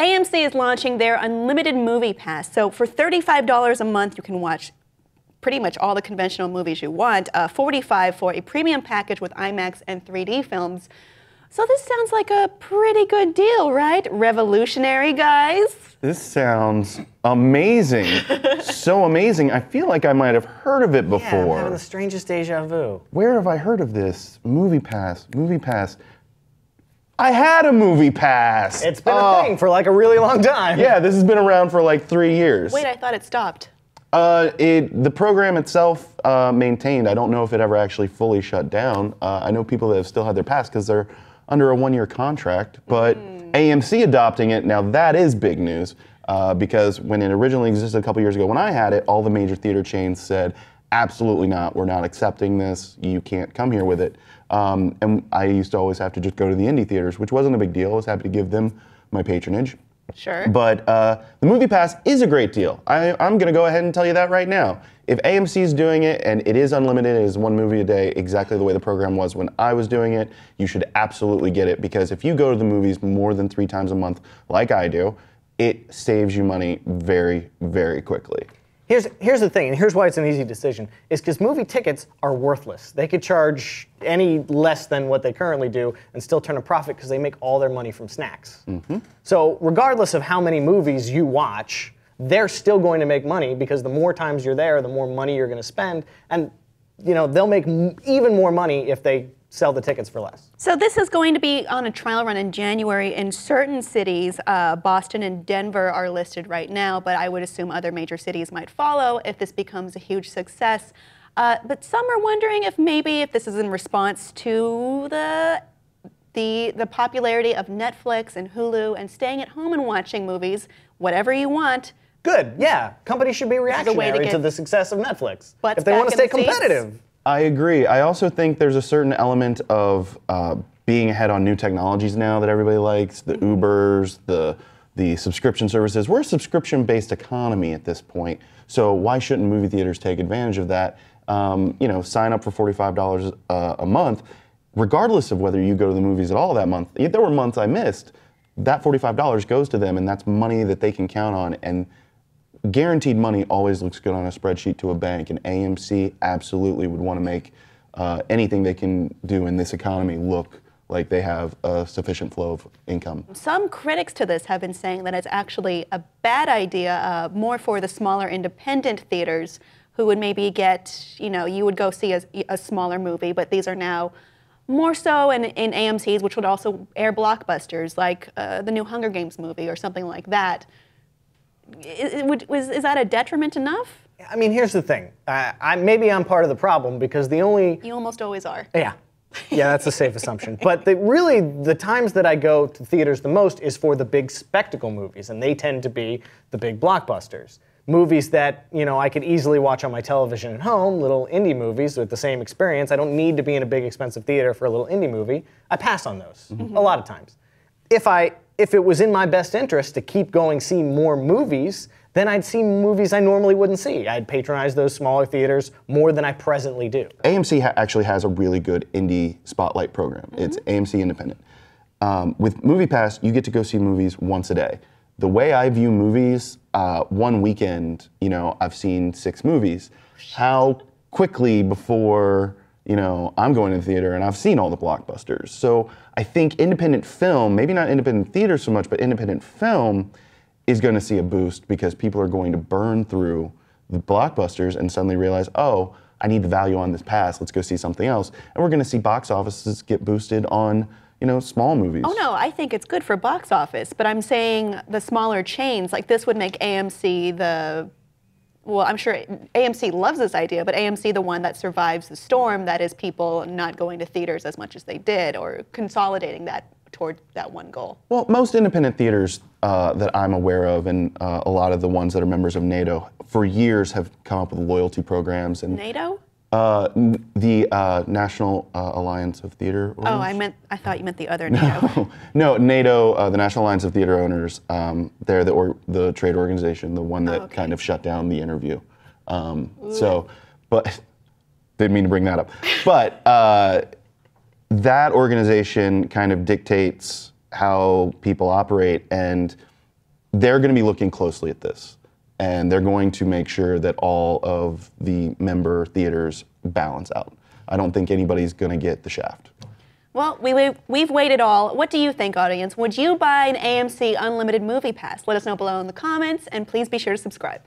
AMC is launching their unlimited MoviePass. So for $35 a month, you can watch pretty much all the conventional movies you want. $45 for a premium package with IMAX and 3D films. So this sounds like a pretty good deal, right? Revolutionary, guys. This sounds amazing. So amazing. I feel like I might have heard of it before. Yeah, I'm having the strangest deja vu. Where have I heard of this? MoviePass. MoviePass. I had a MoviePass. It's been a thing for like a really long time. Yeah, this has been around for like 3 years. Wait, I thought it stopped. The program itself maintained. I don't know if it ever actually fully shut down. I know people that have still had their pass because they're under a 1-year contract, but AMC adopting it, now that is big news because when it originally existed a couple years ago when I had it, all the major theater chains said, absolutely not, we're not accepting this, you can't come here with it. And I used to always have to just go to the indie theaters, which wasn't a big deal. I was happy to give them my patronage. Sure. But the MoviePass is a great deal. I'm going to go ahead and tell you that right now. If AMC is doing it and it is unlimited, it is 1 movie a day, exactly the way the program was when I was doing it, you should absolutely get it because if you go to the movies more than 3 times a month, like I do, it saves you money very, very quickly. Here's the thing, and here's why it's an easy decision, is because movie tickets are worthless. They could charge any less than what they currently do and still turn a profit because they make all their money from snacks. So regardless of how many movies you watch, they're still going to make money because the more times you're there, the more money you're going to spend, and they'll make even more money if they sell the tickets for less. So this is going to be on a trial run in January in certain cities. Boston and Denver are listed right now, but I would assume other major cities might follow if this becomes a huge success. But some are wondering if this is in response to the popularity of Netflix and Hulu and staying at home and watching movies, whatever you want. Good, yeah. Companies should be reactionary to the success of Netflix if they want to stay competitive. I agree. I also think there's a certain element of being ahead on new technologies now that everybody likes, the Ubers, the subscription services. We're a subscription-based economy at this point, so why shouldn't movie theaters take advantage of that? Sign up for $45 a month, regardless of whether you go to the movies at all that month. If there were months I missed, that $45 goes to them, and that's money that they can count on. And guaranteed money always looks good on a spreadsheet to a bank, and AMC absolutely would want to make anything they can do in this economy look like they have a sufficient flow of income. Some critics to this have been saying that it's actually a bad idea, more for the smaller independent theaters who would maybe get, you would go see a smaller movie, but these are now more so in AMCs, which would also air blockbusters like the new Hunger Games movie or something like that. Is that a detriment enough? I mean, here's the thing. Maybe I'm part of the problem because You almost always are. Yeah. Yeah, that's a safe assumption. But really, the times that I go to theaters the most is for the big spectacle movies, and they tend to be the big blockbusters. Movies that, I could easily watch on my television at home, little indie movies with the same experience. I don't need to be in a big expensive theater for a little indie movie. I pass on those a lot of times. If it was in my best interest to keep going see more movies, then I'd see movies I normally wouldn't see. I'd patronize those smaller theaters more than I presently do. AMC actually has a really good indie spotlight program. It's AMC Independent. With MoviePass, you get to go see movies once a day. The way I view movies, one weekend, I've seen 6 movies. How quickly before I'm going to the theater and I've seen all the blockbusters. So I think independent film, maybe not independent theater so much, but independent film is going to see a boost because people are going to burn through the blockbusters and suddenly realize, oh, I need the value on this pass, let's go see something else. And we're going to see box offices get boosted on, small movies. Oh no, I think it's good for box office, but I'm saying the smaller chains, like this would make AMC well, I'm sure AMC loves this idea, but AMC the one that survives the storm, that is people not going to theaters as much as they did, or consolidating that toward that one goal. Well, most independent theaters that I'm aware of, and a lot of the ones that are members of NATO, for years have come up with loyalty programs. And NATO? The National Alliance of Theater Owners. Oh, I thought you meant the other NATO. No, NATO, the National Alliance of Theater Owners. They're the trade organization, the one that kind of shut down the interview. But didn't mean to bring that up. But that organization kind of dictates how people operate, and they're going to be looking closely at this, and they're going to make sure that all of the member theaters balance out. I don't think anybody's going to get the shaft. Well, we've waited all. What do you think, audience? Would you buy an AMC Unlimited Movie Pass? Let us know below in the comments, and please be sure to subscribe.